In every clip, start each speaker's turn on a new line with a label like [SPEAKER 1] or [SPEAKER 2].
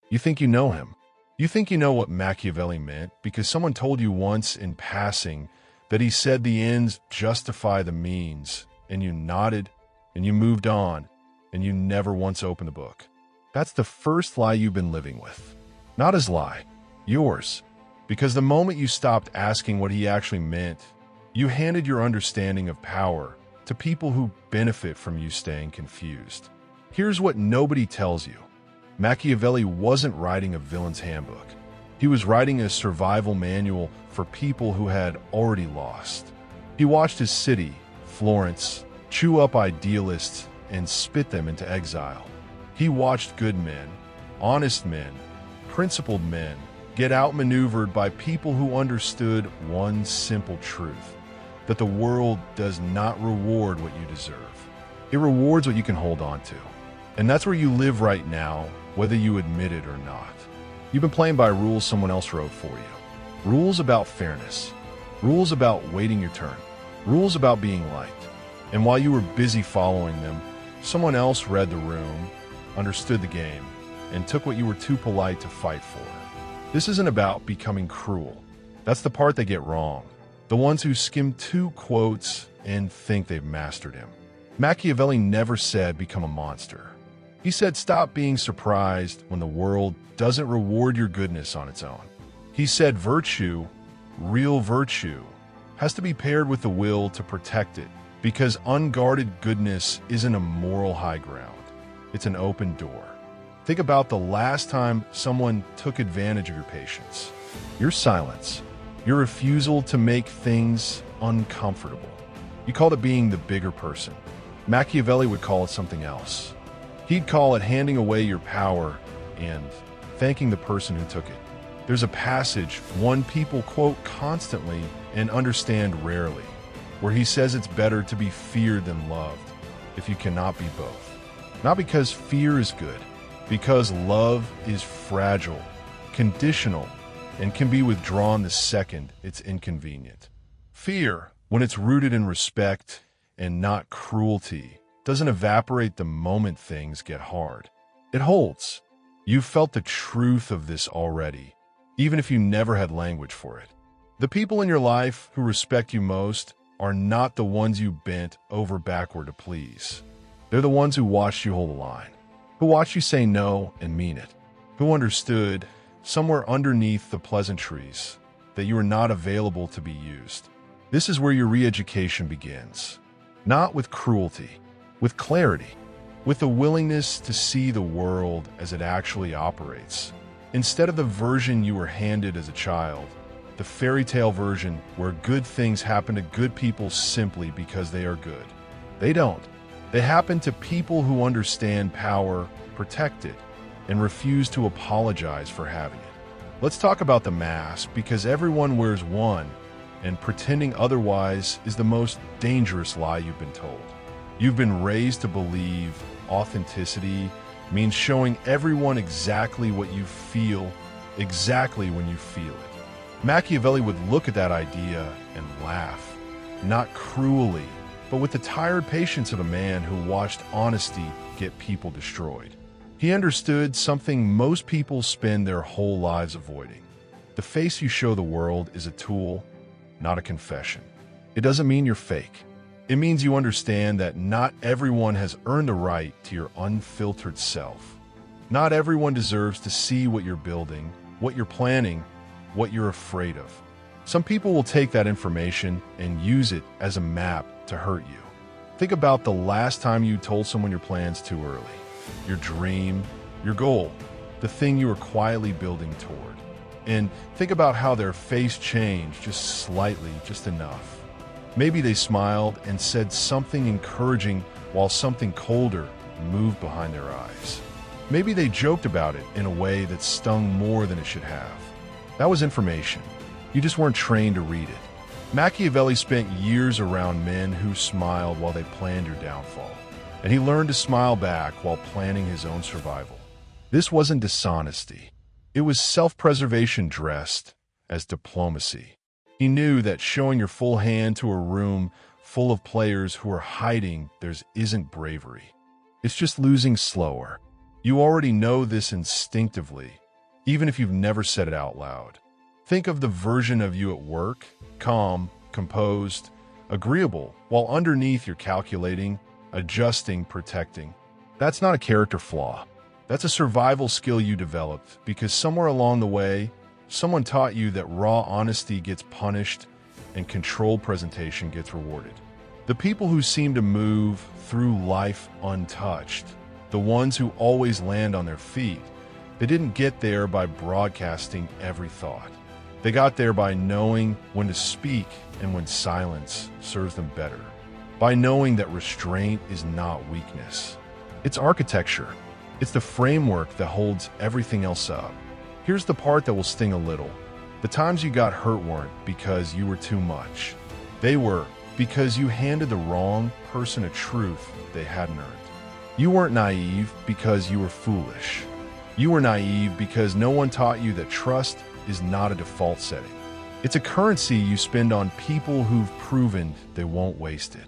[SPEAKER 1] You think you know him. You think you know what Machiavelli meant because someone told you once in passing that he said the ends justify the means, and you nodded, and you moved on, and you never once opened the book. That's the first lie you've been living with. Not his lie, yours. Because the moment you stopped asking what he actually meant, you handed your understanding of power to people who benefit from you staying confused. Here's what nobody tells you. Machiavelli wasn't writing a villain's handbook. He was writing a survival manual for people who had already lost. He watched his city, Florence, chew up idealists and spit them into exile. He watched good men, honest men, principled men get outmaneuvered by people who understood one simple truth, that the world does not reward what you deserve. It rewards what you can hold on to. And that's where you live right now, whether you admit it or not. You've been playing by rules someone else wrote for you. Rules about fairness. Rules about waiting your turn. Rules about being liked. And while you were busy following them, someone else read the room, understood the game, and took what you were too polite to fight for. This isn't about becoming cruel. That's the part they get wrong. The ones who skim 2 quotes and think they've mastered him. Machiavelli never said become a monster. He said stop being surprised when the world doesn't reward your goodness on its own. He said virtue, real virtue, has to be paired with the will to protect it, because unguarded goodness isn't a moral high ground. It's an open door. Think about the last time someone took advantage of your patience, your silence, your refusal to make things uncomfortable. You called it being the bigger person. Machiavelli would call it something else. He'd call it handing away your power and thanking the person who took it. There's a passage one people quote constantly and understand rarely, where he says it's better to be feared than loved if you cannot be both. Not because fear is good, because love is fragile, conditional, and can be withdrawn the second it's inconvenient. Fear, when it's rooted in respect and not cruelty, doesn't evaporate the moment things get hard. It holds. You've felt the truth of this already, even if you never had language for it. The people in your life who respect you most are not the ones you bent over backward to please. They're the ones who watched you hold the line, who watched you say no and mean it, who understood, somewhere underneath the pleasantries, that you are not available to be used. This is where your re-education begins. Not with cruelty, with clarity, with the willingness to see the world as it actually operates. Instead of the version you were handed as a child, the fairy tale version where good things happen to good people simply because they are good. They don't. They happen to people who understand power, protect it, and refuse to apologize for having it. Let's talk about the mask, because everyone wears one, and pretending otherwise is the most dangerous lie you've been told. You've been raised to believe authenticity means showing everyone exactly what you feel, exactly when you feel it. Machiavelli would look at that idea and laugh, not cruelly, but with the tired patience of a man who watched honesty get people destroyed. He understood something most people spend their whole lives avoiding. The face you show the world is a tool, not a confession. It doesn't mean you're fake. It means you understand that not everyone has earned the right to your unfiltered self. Not everyone deserves to see what you're building, what you're planning, what you're afraid of. Some people will take that information and use it as a map to hurt you. Think about the last time you told someone your plans too early. Your dream, your goal, the thing you were quietly building toward. And think about how their face changed just slightly, just enough. Maybe they smiled and said something encouraging while something colder moved behind their eyes. Maybe they joked about it in a way that stung more than it should have. That was information. You just weren't trained to read it. Machiavelli spent years around men who smiled while they planned your downfall. And he learned to smile back while planning his own survival. This wasn't dishonesty. It was self-preservation dressed as diplomacy. He knew that showing your full hand to a room full of players who are hiding theirs isn't bravery. It's just losing slower. You already know this instinctively, even if you've never said it out loud. Think of the version of you at work, calm, composed, agreeable, while underneath you're calculating, adjusting, protecting. That's not a character flaw. That's a survival skill you developed because somewhere along the way, someone taught you that raw honesty gets punished and controlled presentation gets rewarded. The people who seem to move through life untouched, the ones who always land on their feet, they didn't get there by broadcasting every thought. They got there by knowing when to speak and when silence serves them better. By knowing that restraint is not weakness. It's architecture. It's the framework that holds everything else up. Here's the part that will sting a little. The times you got hurt weren't because you were too much. They were because you handed the wrong person a truth they hadn't earned. You weren't naive because you were foolish. You were naive because no one taught you that trust is not a default setting. It's a currency you spend on people who've proven they won't waste it.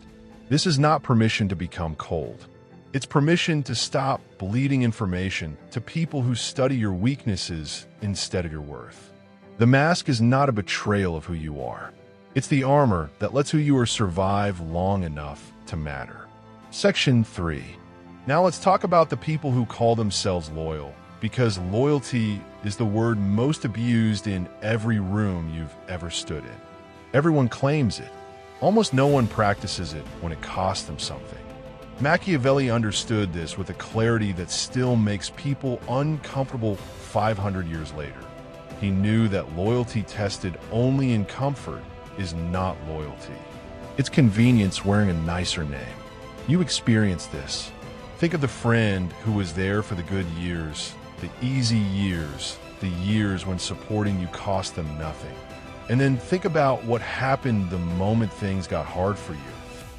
[SPEAKER 1] This is not permission to become cold. It's permission to stop bleeding information to people who study your weaknesses instead of your worth. The mask is not a betrayal of who you are. It's the armor that lets who you are survive long enough to matter. Section 3. Now let's talk about the people who call themselves loyal, because loyalty is the word most abused in every room you've ever stood in. Everyone claims it. Almost no one practices it when it costs them something. Machiavelli understood this with a clarity that still makes people uncomfortable 500 years later. He knew that loyalty tested only in comfort is not loyalty. It's convenience wearing a nicer name. You experienced this. Think of the friend who was there for the good years, the easy years, the years when supporting you cost them nothing. And then think about what happened the moment things got hard for you,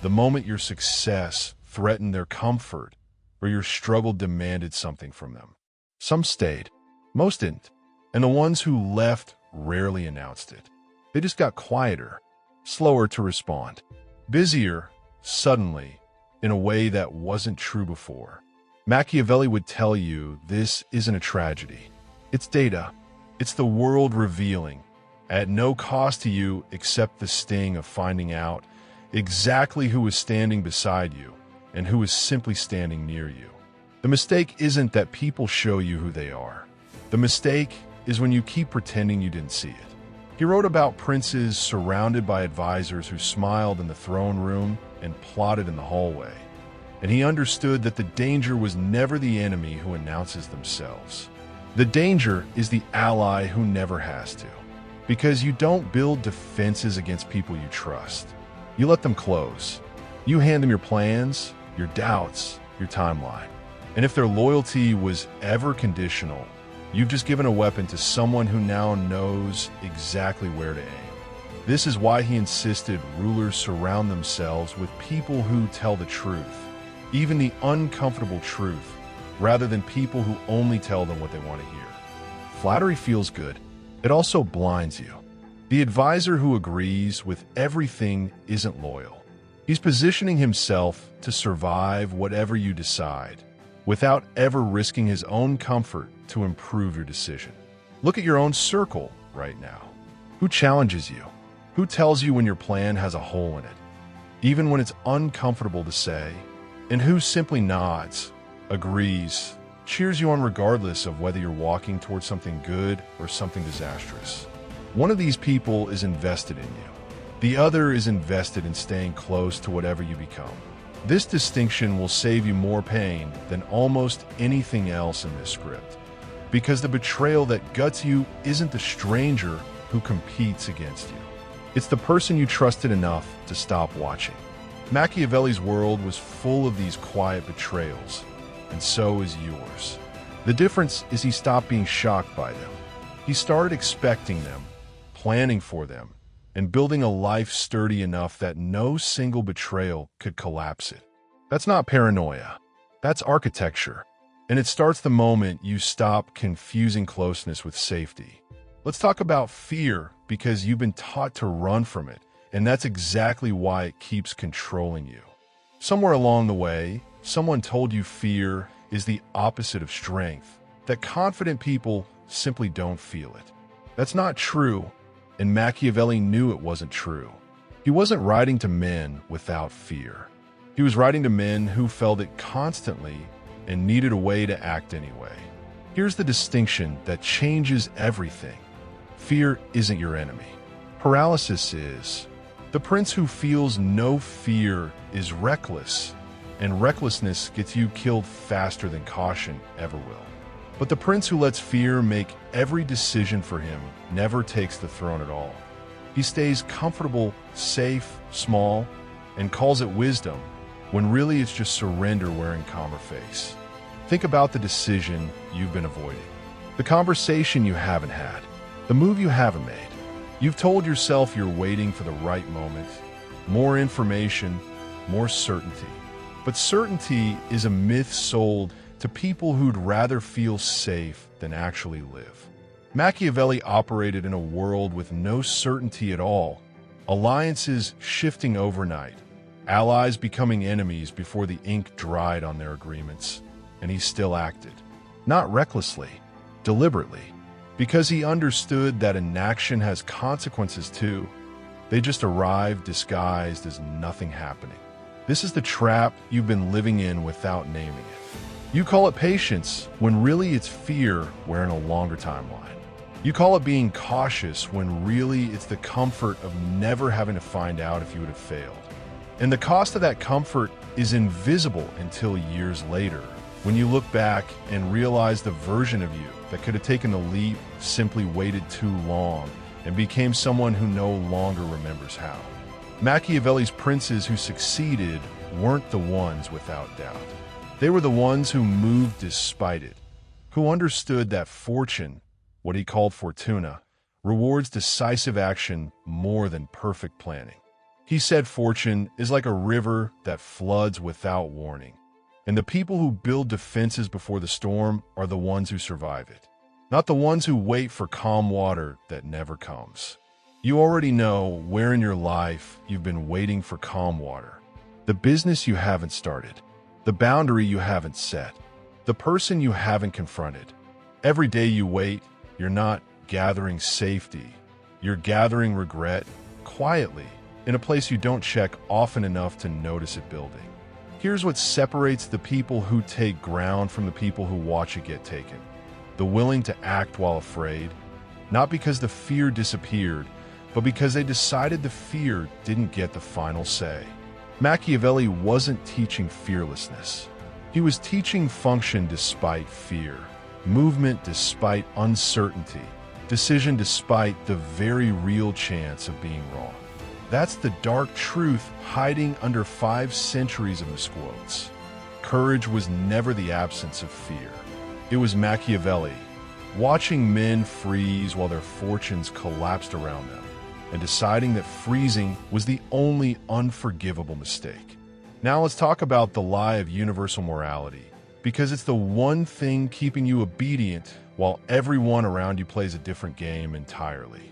[SPEAKER 1] the moment your success threatened their comfort, or your struggle demanded something from them. Some stayed, most didn't, and the ones who left rarely announced it. They just got quieter, slower to respond, busier, suddenly, in a way that wasn't true before. Machiavelli would tell you this isn't a tragedy. It's data. It's the world revealing, at no cost to you except the sting of finding out exactly who is standing beside you and who is simply standing near you. The mistake isn't that people show you who they are. The mistake is when you keep pretending you didn't see it. He wrote about princes surrounded by advisors who smiled in the throne room and plotted in the hallway. And he understood that the danger was never the enemy who announces themselves. The danger is the ally who never has to. Because you don't build defenses against people you trust. You let them close. You hand them your plans, your doubts, your timeline. And if their loyalty was ever conditional, you've just given a weapon to someone who now knows exactly where to aim. This is why he insisted rulers surround themselves with people who tell the truth, even the uncomfortable truth, rather than people who only tell them what they want to hear. Flattery feels good. It also blinds you. The advisor who agrees with everything isn't loyal. He's positioning himself to survive whatever you decide, without ever risking his own comfort to improve your decision. Look at your own circle right now. Who challenges you? Who tells you when your plan has a hole in it, even when it's uncomfortable to say? And who simply nods, agrees, cheers you on regardless of whether you're walking towards something good or something disastrous? One of these people is invested in you. The other is invested in staying close to whatever you become. This distinction will save you more pain than almost anything else in this script, because the betrayal that guts you isn't the stranger who competes against you. It's the person you trusted enough to stop watching. Machiavelli's world was full of these quiet betrayals, and so is yours. The difference is he stopped being shocked by them. He started expecting them, planning for them, and building a life sturdy enough that no single betrayal could collapse it. That's not paranoia. That's architecture. And it starts the moment you stop confusing closeness with safety. Let's talk about fear, because you've been taught to run from it, and that's exactly why it keeps controlling you. Somewhere along the way, someone told you fear is the opposite of strength, that confident people simply don't feel it. That's not true, and Machiavelli knew it wasn't true. He wasn't writing to men without fear. He was writing to men who felt it constantly and needed a way to act anyway. Here's the distinction that changes everything. Fear isn't your enemy. Paralysis is. The prince who feels no fear is reckless, and recklessness gets you killed faster than caution ever will. But the prince who lets fear make every decision for him never takes the throne at all. He stays comfortable, safe, small, and calls it wisdom, when really it's just surrender wearing calmer face. Think about the decision you've been avoiding, the conversation you haven't had, the move you haven't made. You've told yourself you're waiting for the right moment, more information, more certainty. But certainty is a myth sold to people who'd rather feel safe than actually live. Machiavelli operated in a world with no certainty at all, alliances shifting overnight, allies becoming enemies before the ink dried on their agreements, and he still acted. Not recklessly, deliberately, because he understood that inaction has consequences too. They just arrive disguised as nothing happening. This is the trap you've been living in without naming it. You call it patience when really it's fear wearing a longer timeline. You call it being cautious when really it's the comfort of never having to find out if you would have failed. And the cost of that comfort is invisible until years later, when you look back and realize the version of you that could have taken the leap simply waited too long and became someone who no longer remembers how. Machiavelli's princes who succeeded weren't the ones without doubt. They were the ones who moved despite it, who understood that fortune, what he called fortuna, rewards decisive action more than perfect planning. He said fortune is like a river that floods without warning, and the people who build defenses before the storm are the ones who survive it, not the ones who wait for calm water that never comes. You already know where in your life you've been waiting for calm water. The business you haven't started, the boundary you haven't set, the person you haven't confronted. Every day you wait, you're not gathering safety. You're gathering regret quietly in a place you don't check often enough to notice it building. Here's what separates the people who take ground from the people who watch it get taken. The willing to act while afraid, not because the fear disappeared, but because they decided the fear didn't get the final say. Machiavelli wasn't teaching fearlessness. He was teaching function despite fear, movement despite uncertainty, decision despite the very real chance of being wrong. That's the dark truth hiding under 5 centuries of misquotes. Courage was never the absence of fear. It was Machiavelli, watching men freeze while their fortunes collapsed around them, and deciding that freezing was the only unforgivable mistake. Now let's talk about the lie of universal morality, because it's the one thing keeping you obedient while everyone around you plays a different game entirely.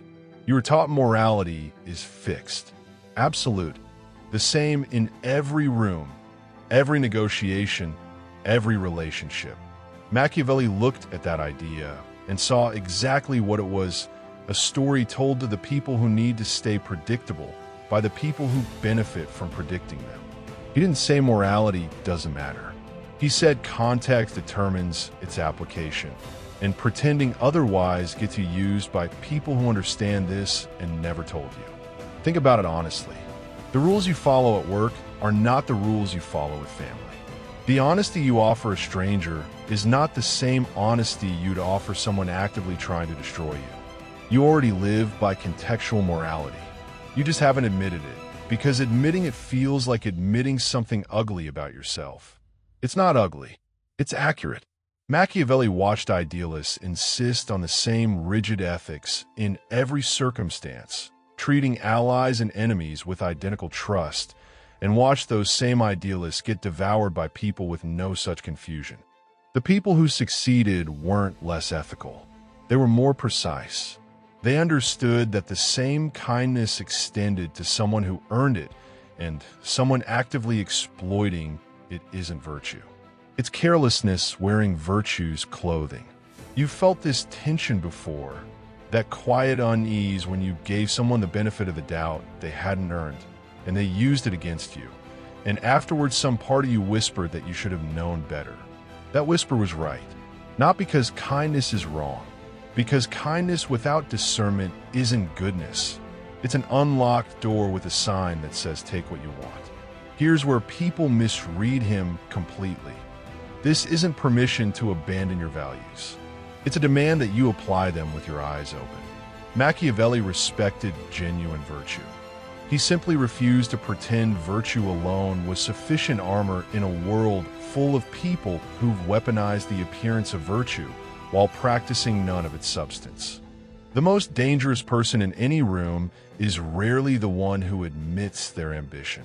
[SPEAKER 1] You were taught morality is fixed, absolute, the same in every room, every negotiation, every relationship. Machiavelli looked at that idea and saw exactly what it was, a story told to the people who need to stay predictable by the people who benefit from predicting them. He didn't say morality doesn't matter. He said context determines its application, and pretending otherwise gets you used by people who understand this and never told you. Think about it honestly. The rules you follow at work are not the rules you follow with family. The honesty you offer a stranger is not the same honesty you'd offer someone actively trying to destroy you. You already live by contextual morality. You just haven't admitted it, because admitting it feels like admitting something ugly about yourself. It's not ugly. It's accurate. Machiavelli watched idealists insist on the same rigid ethics in every circumstance, treating allies and enemies with identical trust, and watched those same idealists get devoured by people with no such confusion. The people who succeeded weren't less ethical. They were more precise. They understood that the same kindness extended to someone who earned it, and someone actively exploiting it isn't virtue. It's carelessness wearing virtue's clothing. You've felt this tension before, that quiet unease when you gave someone the benefit of the doubt they hadn't earned, and they used it against you. And afterwards, some part of you whispered that you should have known better. That whisper was right. Not because kindness is wrong, because kindness without discernment isn't goodness. It's an unlocked door with a sign that says, take what you want. Here's where people misread him completely. This isn't permission to abandon your values. It's a demand that you apply them with your eyes open. Machiavelli respected genuine virtue. He simply refused to pretend virtue alone was sufficient armor in a world full of people who've weaponized the appearance of virtue while practicing none of its substance. The most dangerous person in any room is rarely the one who admits their ambition.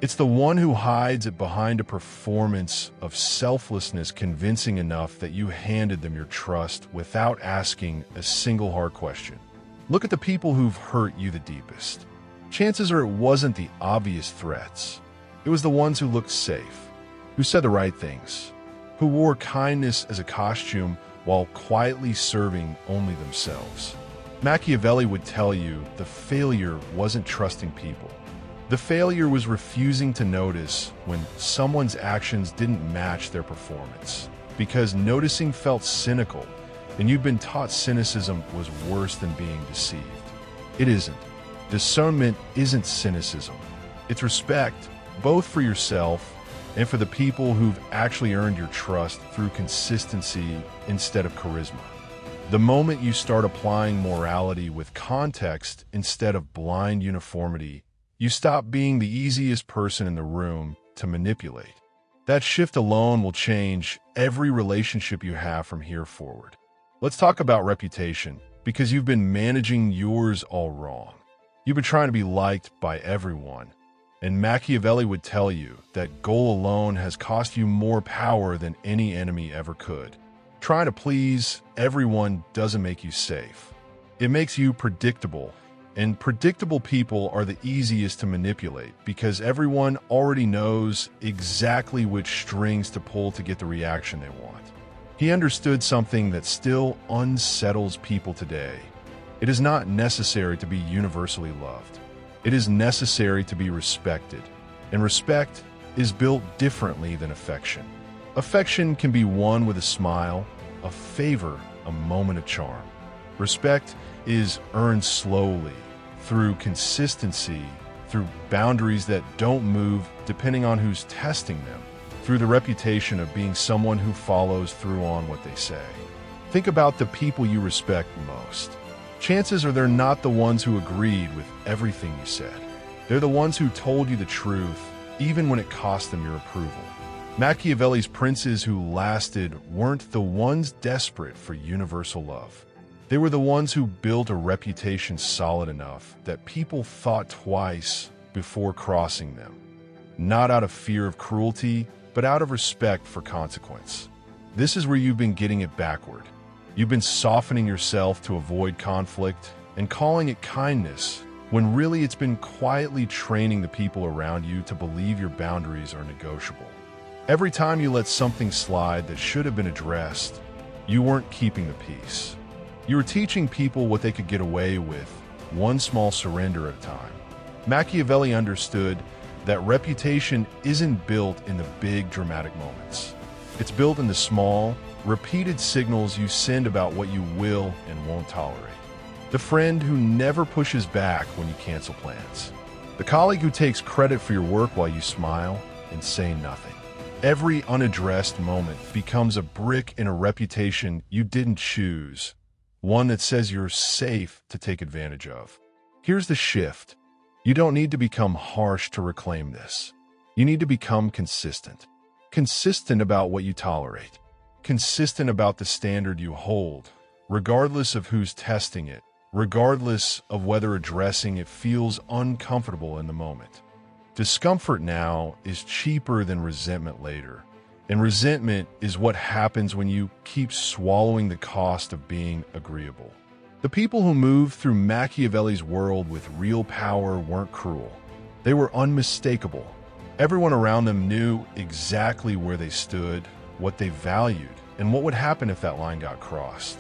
[SPEAKER 1] It's the one who hides it behind a performance of selflessness convincing enough that you handed them your trust without asking a single hard question. Look at the people who've hurt you the deepest. Chances are it wasn't the obvious threats. It was the ones who looked safe, who said the right things, who wore kindness as a costume while quietly serving only themselves. Machiavelli would tell you the failure wasn't trusting people. The failure was refusing to notice when someone's actions didn't match their performance, because noticing felt cynical, and you've been taught cynicism was worse than being deceived. It isn't. Discernment isn't cynicism. It's respect, both for yourself and for the people who've actually earned your trust through consistency instead of charisma. The moment you start applying morality with context instead of blind uniformity, you stop being the easiest person in the room to manipulate. That shift alone will change every relationship you have from here forward. Let's talk about reputation, because you've been managing yours all wrong. You've been trying to be liked by everyone, and Machiavelli would tell you that goal alone has cost you more power than any enemy ever could. Trying to please everyone doesn't make you safe. It makes you predictable. And predictable people are the easiest to manipulate because everyone already knows exactly which strings to pull to get the reaction they want. He understood something that still unsettles people today. It is not necessary to be universally loved. It is necessary to be respected. And respect is built differently than affection. Affection can be won with a smile, a favor, a moment of charm. Respect is earned slowly, through consistency, through boundaries that don't move depending on who's testing them, through the reputation of being someone who follows through on what they say. Think about the people you respect most. Chances are they're not the ones who agreed with everything you said. They're the ones who told you the truth, even when it cost them your approval. Machiavelli's princes who lasted weren't the ones desperate for universal love. They were the ones who built a reputation solid enough that people thought twice before crossing them, not out of fear of cruelty, but out of respect for consequence. This is where you've been getting it backward. You've been softening yourself to avoid conflict and calling it kindness, when really it's been quietly training the people around you to believe your boundaries are negotiable. Every time you let something slide that should have been addressed, you weren't keeping the peace. You were teaching people what they could get away with, one small surrender at a time. Machiavelli understood that reputation isn't built in the big dramatic moments. It's built in the small, repeated signals you send about what you will and won't tolerate. The friend who never pushes back when you cancel plans. The colleague who takes credit for your work while you smile and say nothing. Every unaddressed moment becomes a brick in a reputation you didn't choose. One that says you're safe to take advantage of. Here's the shift. You don't need to become harsh to reclaim this. You need to become consistent. Consistent about what you tolerate. Consistent about the standard you hold, regardless of who's testing it, regardless of whether addressing it feels uncomfortable in the moment. Discomfort now is cheaper than resentment later. And resentment is what happens when you keep swallowing the cost of being agreeable. The people who moved through Machiavelli's world with real power weren't cruel. They were unmistakable. Everyone around them knew exactly where they stood, what they valued, and what would happen if that line got crossed.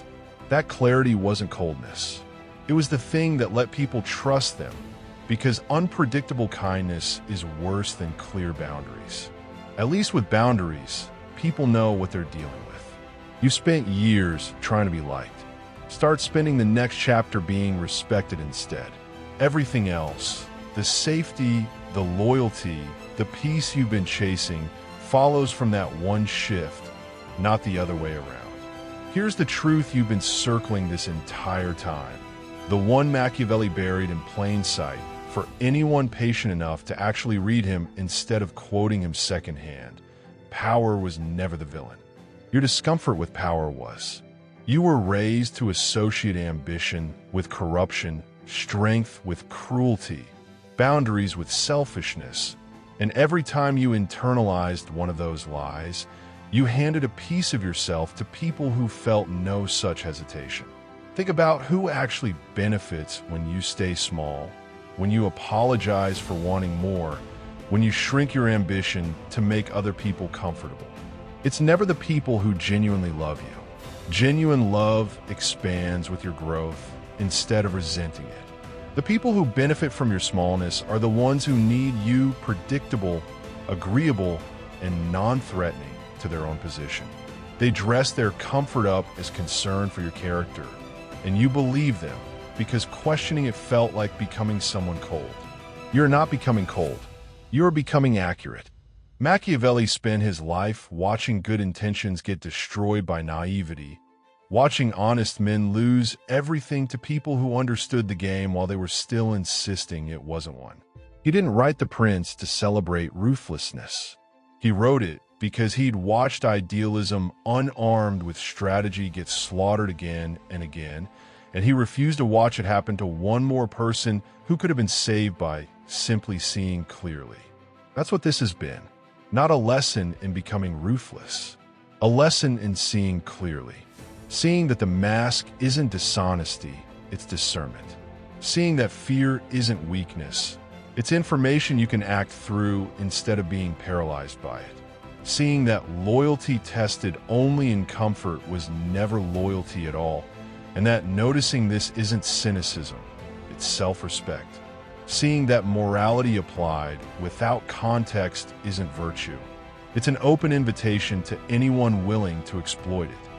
[SPEAKER 1] That clarity wasn't coldness. It was the thing that let people trust them, because unpredictable kindness is worse than clear boundaries. At least with boundaries, people know what they're dealing with. You spent years trying to be liked. Start spending the next chapter being respected instead. Everything else, the safety, the loyalty, the peace you've been chasing, follows from that one shift, not the other way around. Here's the truth you've been circling this entire time. The one Machiavelli buried in plain sight for anyone patient enough to actually read him instead of quoting him secondhand. Power was never the villain. Your discomfort with power was. You were raised to associate ambition with corruption, strength with cruelty, boundaries with selfishness, and every time you internalized one of those lies, you handed a piece of yourself to people who felt no such hesitation. Think about who actually benefits when you stay small, when you apologize for wanting more, when you shrink your ambition to make other people comfortable. It's never the people who genuinely love you. Genuine love expands with your growth instead of resenting it. The people who benefit from your smallness are the ones who need you predictable, agreeable, and non-threatening to their own position. They dress their comfort up as concern for your character, and you believe them because questioning it felt like becoming someone cold. You're not becoming cold. You're becoming accurate. Machiavelli spent his life watching good intentions get destroyed by naivety, watching honest men lose everything to people who understood the game while they were still insisting it wasn't one. He didn't write The Prince to celebrate ruthlessness. He wrote it because he'd watched idealism unarmed with strategy get slaughtered again and again, and he refused to watch it happen to one more person who could have been saved by simply seeing clearly. That's what this has been. Not a lesson in becoming ruthless, a lesson in seeing clearly. Seeing that the mask isn't dishonesty, it's discernment. Seeing that fear isn't weakness, it's information you can act through instead of being paralyzed by it. Seeing that loyalty tested only in comfort was never loyalty at all, and that noticing this isn't cynicism, it's self-respect. Seeing that morality applied without context isn't virtue. It's an open invitation to anyone willing to exploit it.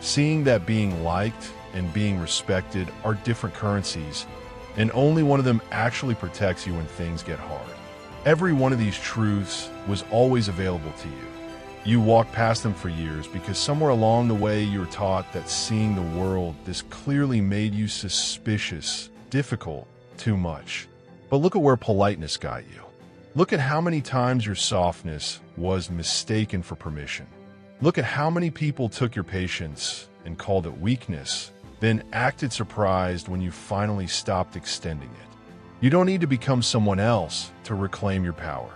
[SPEAKER 1] Seeing that being liked and being respected are different currencies, and only one of them actually protects you when things get hard. Every one of these truths was always available to you. You walked past them for years because somewhere along the way you were taught that seeing the world this clearly made you suspicious, difficult, too much. But look at where politeness got you. Look at how many times your softness was mistaken for permission. Look at how many people took your patience and called it weakness, then acted surprised when you finally stopped extending it. You don't need to become someone else to reclaim your power.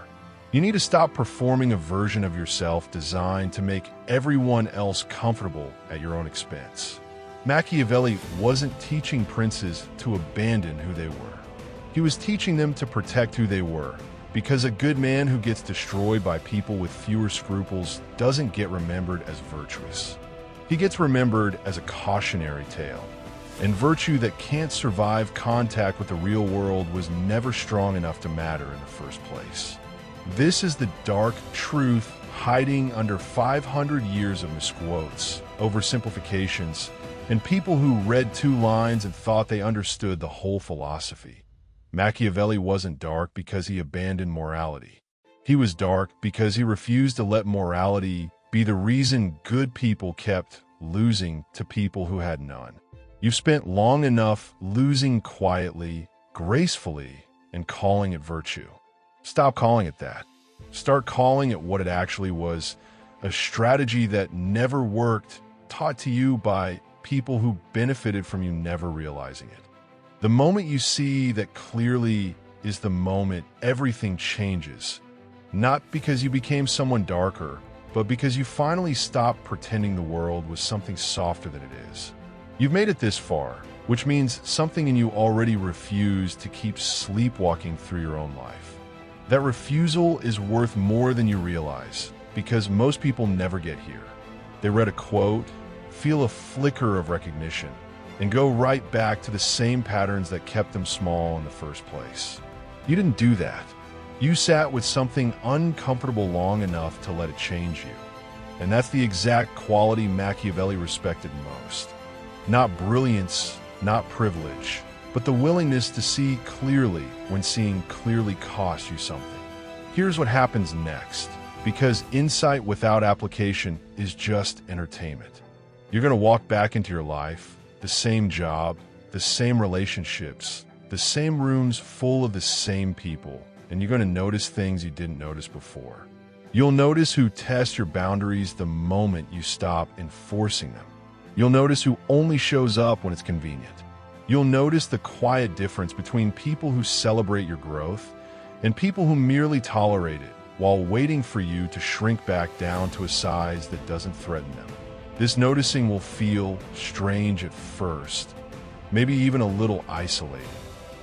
[SPEAKER 1] You need to stop performing a version of yourself designed to make everyone else comfortable at your own expense. Machiavelli wasn't teaching princes to abandon who they were. He was teaching them to protect who they were, because a good man who gets destroyed by people with fewer scruples doesn't get remembered as virtuous. He gets remembered as a cautionary tale, and virtue that can't survive contact with the real world was never strong enough to matter in the first place. This is the dark truth hiding under 500 years of misquotes, oversimplifications, and people who read 2 lines and thought they understood the whole philosophy. Machiavelli wasn't dark because he abandoned morality. He was dark because he refused to let morality be the reason good people kept losing to people who had none. You've spent long enough losing quietly, gracefully, and calling it virtue. Stop calling it that. Start calling it what it actually was, a strategy that never worked, taught to you by people who benefited from you never realizing it. The moment you see that clearly is the moment everything changes, not because you became someone darker, but because you finally stopped pretending the world was something softer than it is. You've made it this far, which means something in you already refused to keep sleepwalking through your own life. That refusal is worth more than you realize, because most people never get here. They read a quote, feel a flicker of recognition, and go right back to the same patterns that kept them small in the first place. You didn't do that. You sat with something uncomfortable long enough to let it change you. And that's the exact quality Machiavelli respected most. Not brilliance, not privilege, but the willingness to see clearly when seeing clearly costs you something. Here's what happens next, because insight without application is just entertainment. You're going to walk back into your life, the same job, the same relationships, the same rooms full of the same people, and you're going to notice things you didn't notice before. You'll notice who tests your boundaries the moment you stop enforcing them. You'll notice who only shows up when it's convenient. You'll notice the quiet difference between people who celebrate your growth and people who merely tolerate it while waiting for you to shrink back down to a size that doesn't threaten them. This noticing will feel strange at first, maybe even a little isolated.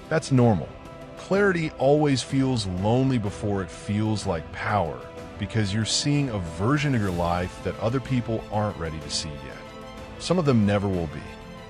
[SPEAKER 1] That's normal. Clarity always feels lonely before it feels like power, because you're seeing a version of your life that other people aren't ready to see yet. Some of them never will be.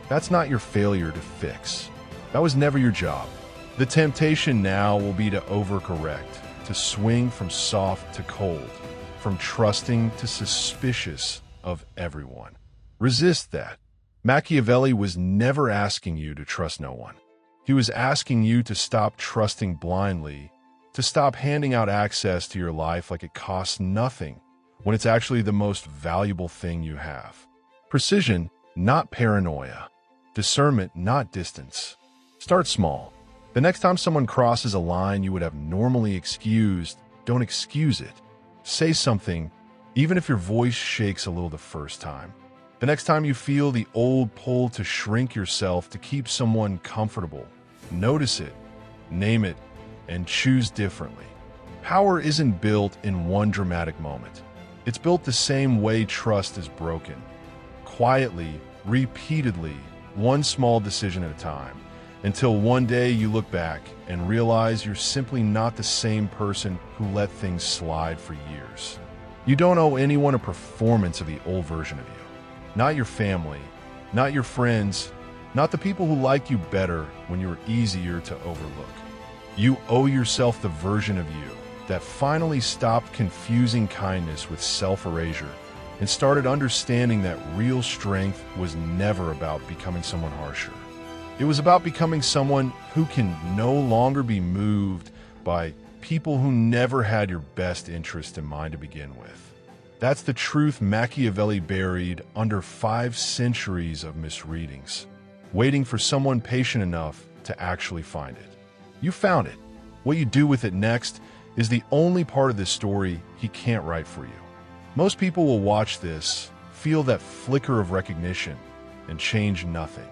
[SPEAKER 1] That's not your failure to fix. That was never your job. The temptation now will be to overcorrect, to swing from soft to cold, from trusting to suspicious of everyone. Resist that. Machiavelli was never asking you to trust no one. He was asking you to stop trusting blindly, to stop handing out access to your life like it costs nothing, when it's actually the most valuable thing you have. Precision, not paranoia. Discernment, not distance. Start small. The next time someone crosses a line you would have normally excused, don't excuse it. Say something, even if your voice shakes a little the first time. The next time you feel the old pull to shrink yourself to keep someone comfortable, notice it, name it, and choose differently. Power isn't built in one dramatic moment. It's built the same way trust is broken. Quietly, repeatedly, one small decision at a time, until one day you look back and realize you're simply not the same person who let things slide for years. You don't owe anyone a performance of the old version of you. Not your family, not your friends, not the people who liked you better when you were easier to overlook. You owe yourself the version of you that finally stopped confusing kindness with self-erasure and started understanding that real strength was never about becoming someone harsher. It was about becoming someone who can no longer be moved by people who never had your best interest in mind to begin with. That's the truth Machiavelli buried under 5 centuries of misreadings, waiting for someone patient enough to actually find it. You found it. What you do with it next is the only part of this story he can't write for you. Most people will watch this, feel that flicker of recognition, and change nothing.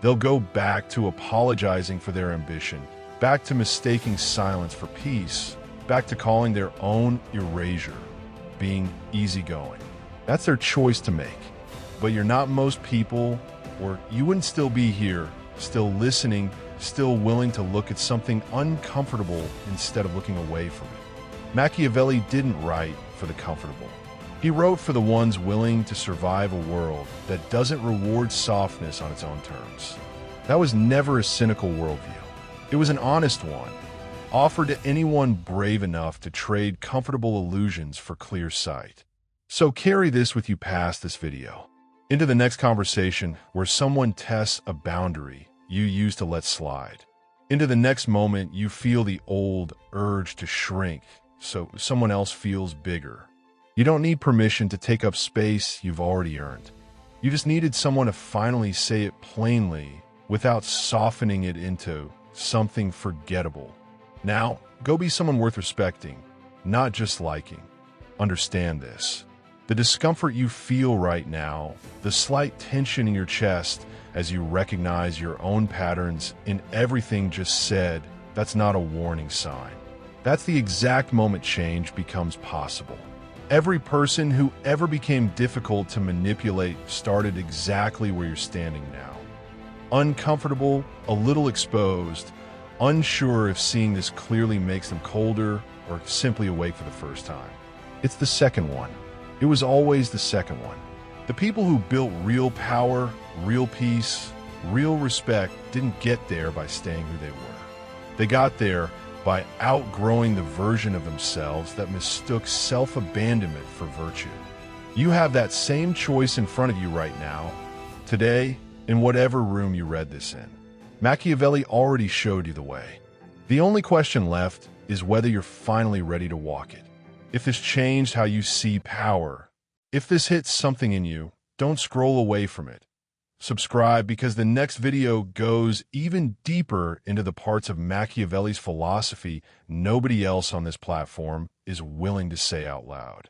[SPEAKER 1] They'll go back to apologizing for their ambition, back to mistaking silence for peace, back to calling their own erasure being easygoing. That's their choice to make. But you're not most people, or you wouldn't still be here, still listening, still willing to look at something uncomfortable instead of looking away from it. Machiavelli didn't write for the comfortable. He wrote for the ones willing to survive a world that doesn't reward softness on its own terms. That was never a cynical worldview. It was an honest one, offered to anyone brave enough to trade comfortable illusions for clear sight. So carry this with you past this video, into the next conversation where someone tests a boundary you used to let slide, into the next moment you feel the old urge to shrink so someone else feels bigger. You don't need permission to take up space you've already earned. You just needed someone to finally say it plainly without softening it into something forgettable. Now, go be someone worth respecting, not just liking. Understand this. The discomfort you feel right now, the slight tension in your chest as you recognize your own patterns in everything just said, that's not a warning sign. That's the exact moment change becomes possible. Every person who ever became difficult to manipulate started exactly where you're standing now. Uncomfortable, a little exposed, unsure if seeing this clearly makes them colder or simply awake for the first time. It's the second one. It was always the second one. The people who built real power, real peace, real respect didn't get there by staying who they were. They got there by outgrowing the version of themselves that mistook self-abandonment for virtue. You have that same choice in front of you right now, today, in whatever room you read this in. Machiavelli already showed you the way. The only question left is whether you're finally ready to walk it. If this changed how you see power, if this hits something in you, don't scroll away from it. Subscribe, because the next video goes even deeper into the parts of Machiavelli's philosophy nobody else on this platform is willing to say out loud.